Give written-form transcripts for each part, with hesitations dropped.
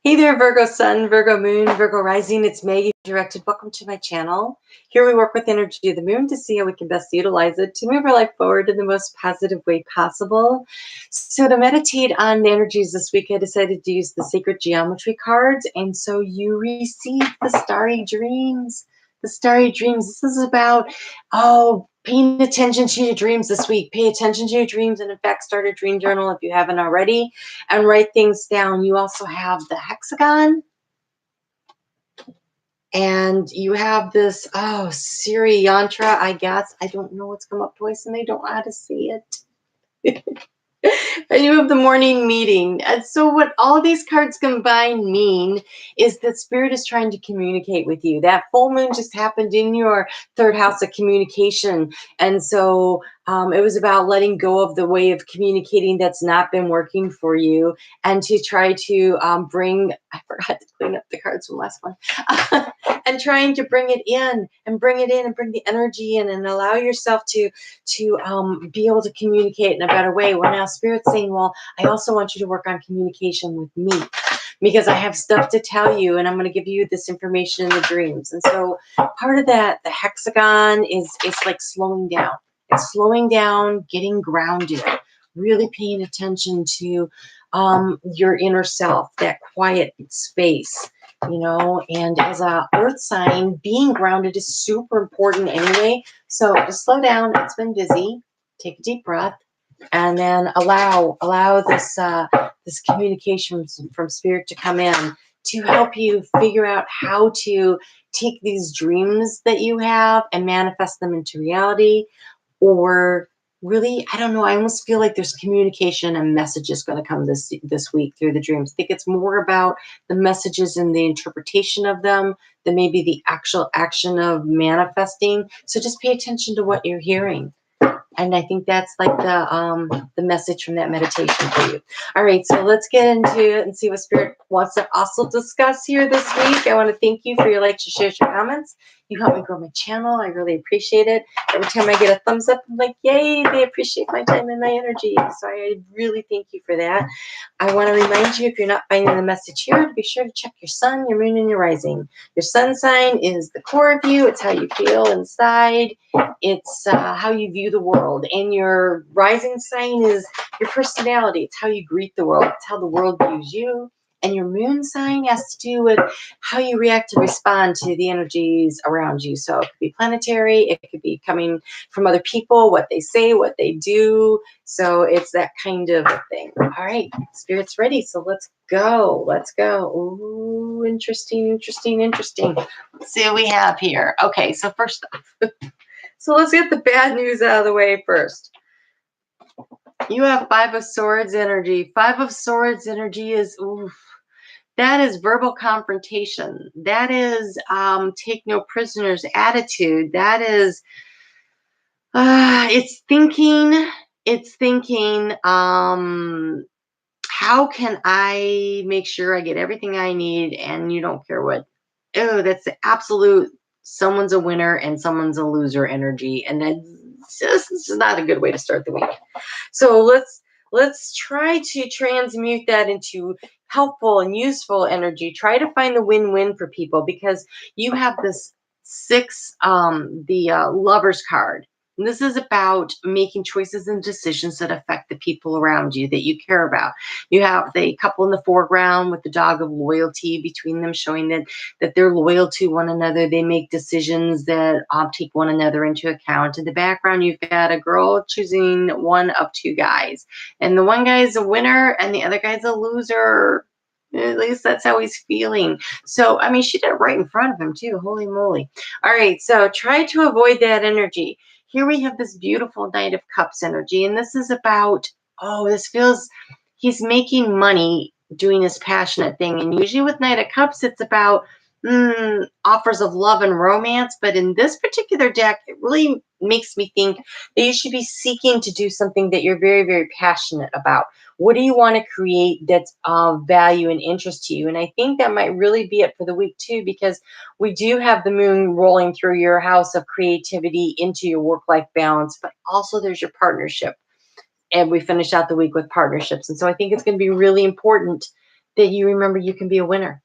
Hey there, Virgo Sun, Virgo Moon, Virgo Rising. It's Maggie Directed. Welcome to my channel. Here we work with the energy of the moon to see how we can best utilize it to move our life forward in the most positive way possible. So to meditate on the energies this week, I decided to use the sacred geometry cards. And so you receive the starry dreams. The starry dreams. This is about, paying attention to your dreams this week. Pay attention to your dreams. And in fact, start a dream journal if you haven't already and write things down. You also have the hexagon, and you have this, Siri yantra, I guess. I don't know what's come up twice, and I don't know how to see it. And you have the morning meeting. And so what all these cards combined mean is that spirit is trying to communicate with you. That full moon just happened in your third house of communication. And so it was about letting go of the way of communicating that's not been working for you, and to try to I forgot to clean up the cards from last one, and trying to bring it in and bring it in and bring the energy in and allow yourself to be able to communicate in a better way. Well, now Spirit's saying, well, I also want you to work on communication with me, because I have stuff to tell you, and I'm going to give you this information in the dreams. And so part of that, the hexagon, is it's like slowing down. It's slowing down, getting grounded, really paying attention to your inner self, that quiet space, and as a earth sign, being grounded is super important anyway. So just slow down. It's been busy. Take a deep breath, and then allow this communication from spirit to come in to help you figure out how to take these dreams that you have and manifest them into reality. Or really, I don't know, I almost feel like there's communication and messages going to come this week through the dreams. I think it's more about the messages and the interpretation of them than maybe the actual action of manifesting. So just pay attention to what you're hearing. And I think that's like the message from that meditation for you. All right, so let's get into it and see what Spirit wants to also discuss here this week. I want to thank you for your likes, your shares, your comments. You help me grow my channel. I really appreciate it. Every time I get a thumbs up, I'm like, yay, they appreciate my time and my energy. So I really thank you for that. I want to remind you, if you're not finding the message here, to be sure to check your sun, your moon, and your rising. Your sun sign is the core of you. It's how you feel inside. It's how you view the world. And your rising sign is your personality. It's how you greet the world. It's how the world views you. And your moon sign has to do with how you react and respond to the energies around you. So it could be planetary. It could be coming from other people, what they say, what they do. So it's that kind of a thing. All right, Spirit's ready. So let's go. Let's go. Ooh, interesting, interesting, interesting. Let's see what we have here. Okay, so first off, so let's get the bad news out of the way first. You have Five of Swords energy. Five of Swords energy is, that is verbal confrontation. That is take no prisoners attitude. That is, it's thinking, how can I make sure I get everything I need and you don't care what? Oh, that's the absolute, someone's a winner and someone's a loser energy. And that's just not a good way to start the week. So let's try to transmute that into helpful and useful energy. Try to find the win-win for people, because you have this six, the Lover's card. And this is about making choices and decisions that affect the people around you that you care about. You have the couple in the foreground with the dog of loyalty between them, showing that they're loyal to one another. They make decisions that take one another into account. In the background, you've got a girl choosing one of two guys. And the one guy is a winner and the other guy's a loser. At least that's how he's feeling. So, I mean, she did it right in front of him too. Holy moly. All right, so try to avoid that energy. Here we have this beautiful Knight of Cups energy, and this is about, this feels, he's making money doing this passionate thing. And usually with Knight of Cups, it's about offers of love and romance. But in this particular deck, it really makes me think that you should be seeking to do something that you're very, very passionate about. What do you want to create that's of value and interest to you? And I think that might really be it for the week too, because we do have the moon rolling through your house of creativity into your work-life balance, but also there's your partnership. And we finish out the week with partnerships. And so I think it's going to be really important that you remember you can be a winner.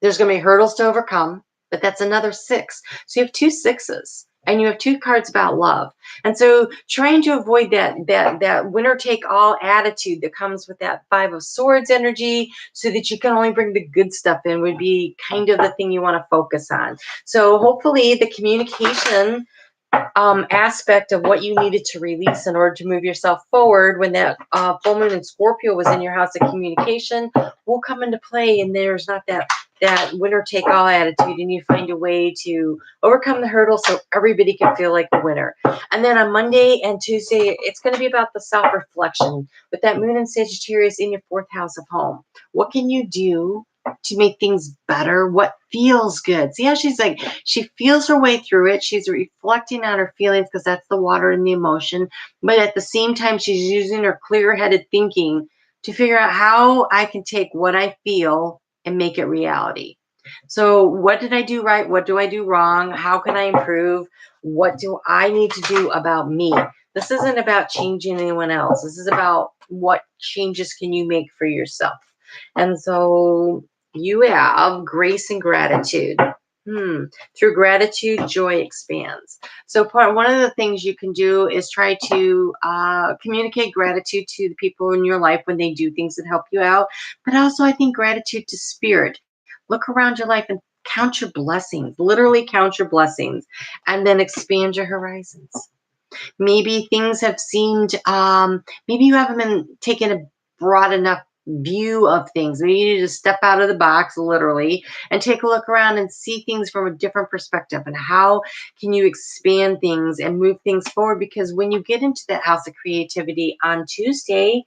There's going to be hurdles to overcome, but that's another 6. So you have 2 6s, and you have 2 cards about love. And so trying to avoid that winner take all attitude that comes with that 5 of Swords energy, so that you can only bring the good stuff in, would be kind of the thing you want to focus on. So hopefully the communication aspect of what you needed to release in order to move yourself forward when that full moon in Scorpio was in your house of communication will come into play, and there's not that winner take all attitude, and you find a way to overcome the hurdle so everybody can feel like the winner. And then on Monday and Tuesday, it's going to be about the self-reflection with that moon in Sagittarius in your 4th house of home. What can you do to make things better? What feels good? See how she's like, she feels her way through it. She's reflecting on her feelings because that's the water and the emotion. But at the same time, she's using her clear-headed thinking to figure out how I can take what I feel and make it reality. So what did I do right? What do I do wrong? How can I improve? What do I need to do about me? This isn't about changing anyone else. This is about what changes can you make for yourself. And so you have grace and gratitude. Through gratitude, joy expands. So one of the things you can do is try to communicate gratitude to the people in your life when they do things that help you out. But also, I think gratitude to spirit. Look around your life and count your blessings. Literally count your blessings, and then expand your horizons. Maybe things have seemed, maybe you haven't been taking a broad enough view of things. Maybe you need to step out of the box, literally, and take a look around and see things from a different perspective. And how can you expand things and move things forward? Because when you get into that house of creativity on Tuesday,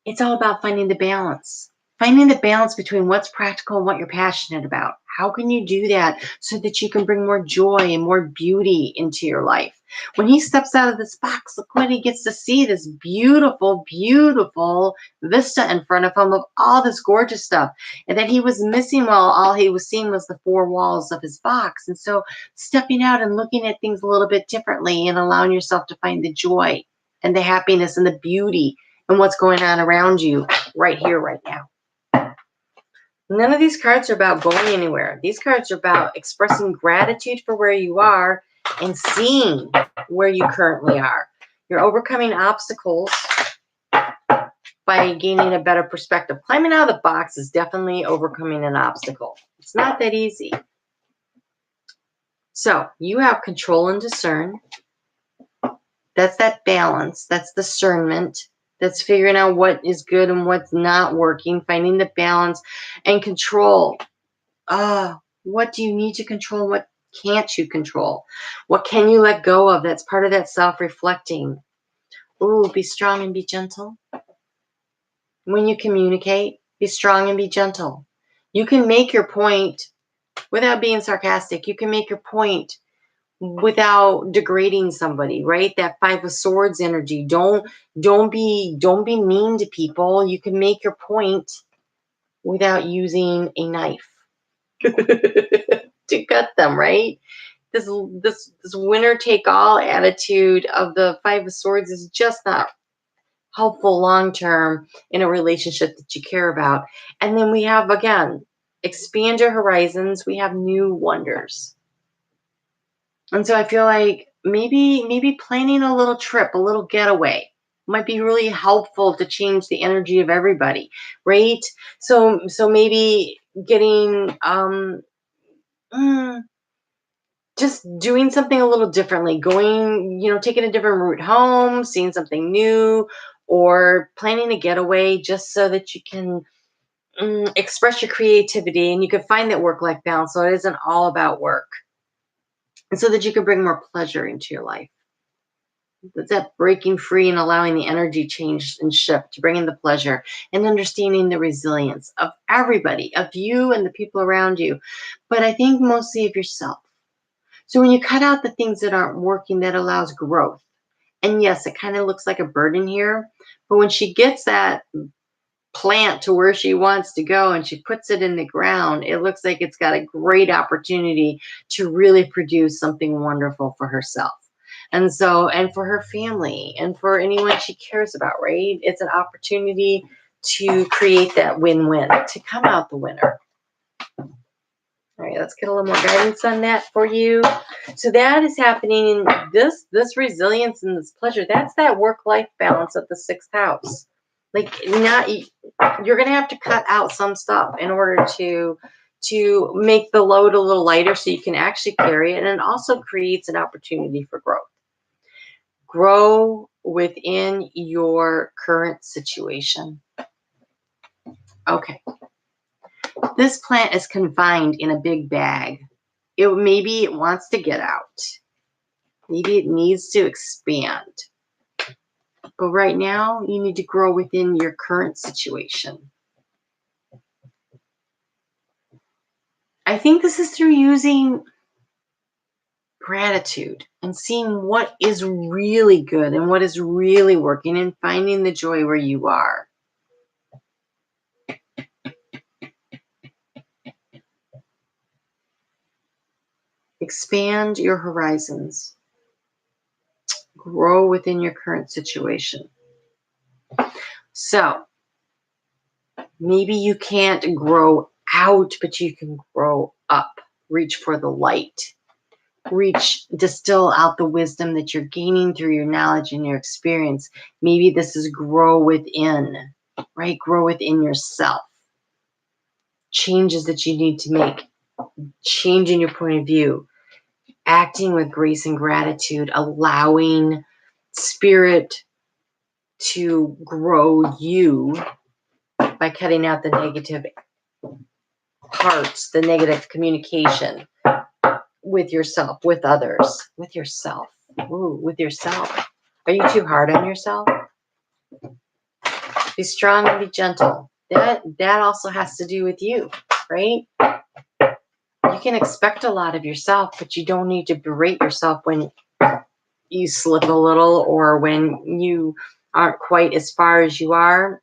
it's all about finding the balance. Finding the balance between what's practical and what you're passionate about. How can you do that so that you can bring more joy and more beauty into your life? When he steps out of this box, look what he gets to see, this beautiful, beautiful vista in front of him of all this gorgeous stuff. And that he was missing while all he was seeing was the 4 walls of his box. And so stepping out and looking at things a little bit differently and allowing yourself to find the joy and the happiness and the beauty and what's going on around you right here, right now. None of these cards are about going anywhere. These cards are about expressing gratitude for where you are and seeing where you currently are. You're overcoming obstacles by gaining a better perspective. Climbing out of the box is definitely overcoming an obstacle. It's not that easy. So you have control and discern. That's that balance. That's discernment. That's figuring out what is good and what's not working, finding the balance and control. What do you need to control? What can't you control? What can you let go of? That's part of that self-reflecting. Ooh, be strong and be gentle. When you communicate, be strong and be gentle. You can make your point without being sarcastic. You can make your point without degrading somebody, right? That 5 of Swords energy. Don't be mean to people. You can make your point without using a knife to cut them, right? This winner take all attitude of the 5 of Swords is just not helpful long term in a relationship that you care about. And then we have, again, expand your horizons. We have new wonders. And so I feel like maybe planning a little trip, a little getaway might be really helpful to change the energy of everybody, right? So maybe getting just doing something a little differently, going, taking a different route home, seeing something new, or planning a getaway just so that you can express your creativity and you can find that work-life balance so it isn't all about work. And so that you can bring more pleasure into your life. It's that breaking free and allowing the energy change and shift to bring in the pleasure and understanding the resilience of everybody, of you and the people around you. But I think mostly of yourself. So when you cut out the things that aren't working, that allows growth. And yes, it kind of looks like a burden here, but when she gets that plant to where she wants to go and she puts it in the ground, it looks like it's got a great opportunity to really produce something wonderful for herself. And so, and for her family and for anyone she cares about, right? It's an opportunity to create that win-win, to come out the winner. All right, let's get a little more guidance on that for you. So that is happening in this resilience and this pleasure. That's that work-life balance of the 6th house. Like, not, you're going to have to cut out some stuff in order to make the load a little lighter so you can actually carry it. And it also creates an opportunity for growth. Grow within your current situation. Okay. This plant is confined in a big bag. Maybe it wants to get out. Maybe it needs to expand. But right now, you need to grow within your current situation. I think this is through using gratitude and seeing what is really good and what is really working and finding the joy where you are. Expand your horizons. Grow within your current situation. So, maybe you can't grow out, but you can grow up. Reach for the light. Distill out the wisdom that you're gaining through your knowledge and your experience. Maybe this is grow within, right? Grow within yourself. Changes that you need to make. Changing your point of view. Acting with grace and gratitude. Allowing spirit to grow you by cutting out the negative parts, the negative communication with yourself, with others, with yourself. Ooh, with yourself. Are you too hard on yourself? Be strong and be gentle. That also has to do with you, right? You can expect a lot of yourself, but you don't need to berate yourself when you slip a little or when you aren't quite as far as you are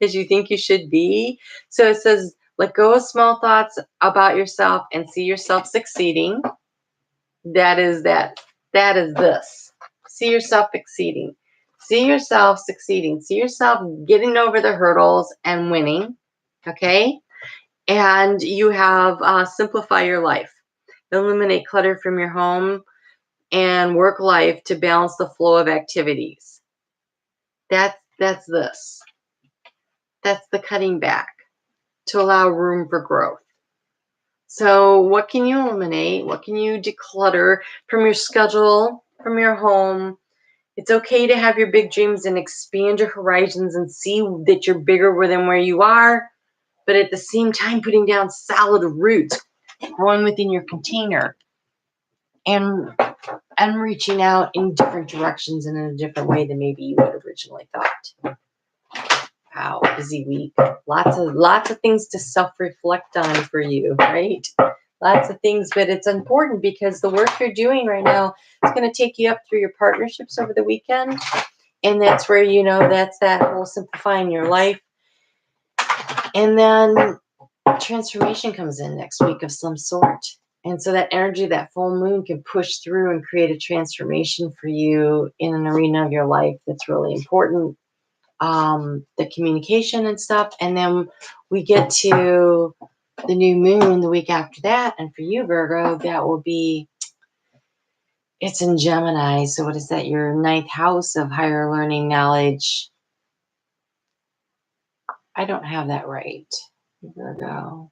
as you think you should be. So it says, let go of small thoughts about yourself and see yourself succeeding. That is this. See yourself succeeding. See yourself succeeding. See yourself getting over the hurdles and winning. Okay? And you have simplify your life. Eliminate clutter from your home and work life to balance the flow of activities. That's this. That's the cutting back to allow room for growth. So what can you eliminate? What can you declutter from your schedule, from your home? It's okay to have your big dreams and expand your horizons and see that you're bigger than where you are, but at the same time putting down solid roots, growing within your container, and reaching out in different directions and in a different way than maybe you had originally thought. Wow, busy week. Lots of things to self-reflect on for you, right? Lots of things, but it's important because the work you're doing right now is going to take you up through your partnerships over the weekend. And that's where, that's that whole simplifying your life. And then transformation comes in next week of some sort. And so that energy, that full moon can push through and create a transformation for you in an arena of your life that's really important. The communication and stuff. And then we get to the new moon the week after that. And for you, Virgo, that will be, it's in Gemini. So what is that? Your 9th house of higher learning knowledge. I don't have that right. Virgo.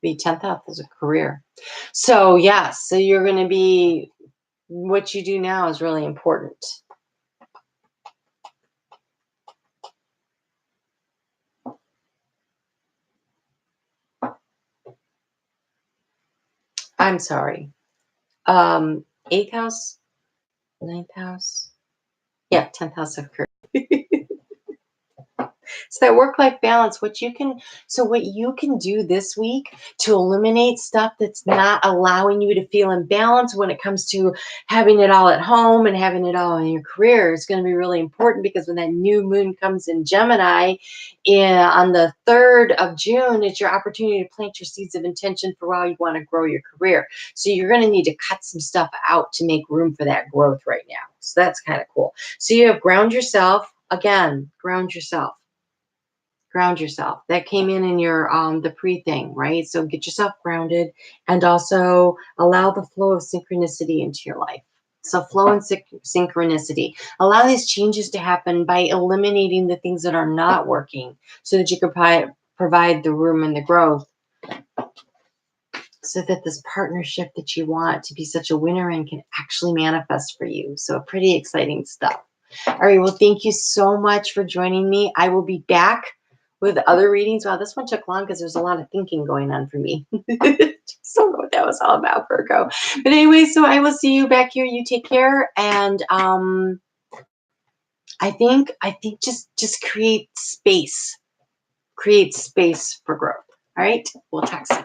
The 10th house is a career. So yes, so you're going to be, what you do now is really important. I'm sorry. 8th house, 9th house. Yeah, 10th house of career. So that work-life balance, what you can do this week to eliminate stuff that's not allowing you to feel imbalanced when it comes to having it all at home and having it all in your career is going to be really important, because when that new moon comes in Gemini on the 3rd of June, it's your opportunity to plant your seeds of intention for how you want to grow your career. So you're going to need to cut some stuff out to make room for that growth right now. So that's kind of cool. So you have ground yourself. Again, ground yourself. Ground yourself. That came in your the pre thing, right? So get yourself grounded, and also allow the flow of synchronicity into your life. So flow and synchronicity. Allow these changes to happen by eliminating the things that are not working, so that you can provide the room and the growth, so that this partnership that you want to be such a winner in can actually manifest for you. So pretty exciting stuff. All right, well, thank you so much for joining me. I will be back with other readings. Wow, this one took long because there's a lot of thinking going on for me. Just don't know what that was all about, Virgo. But anyway, so I will see you back here. You take care, and I think just create space for growth. All right, we'll talk soon.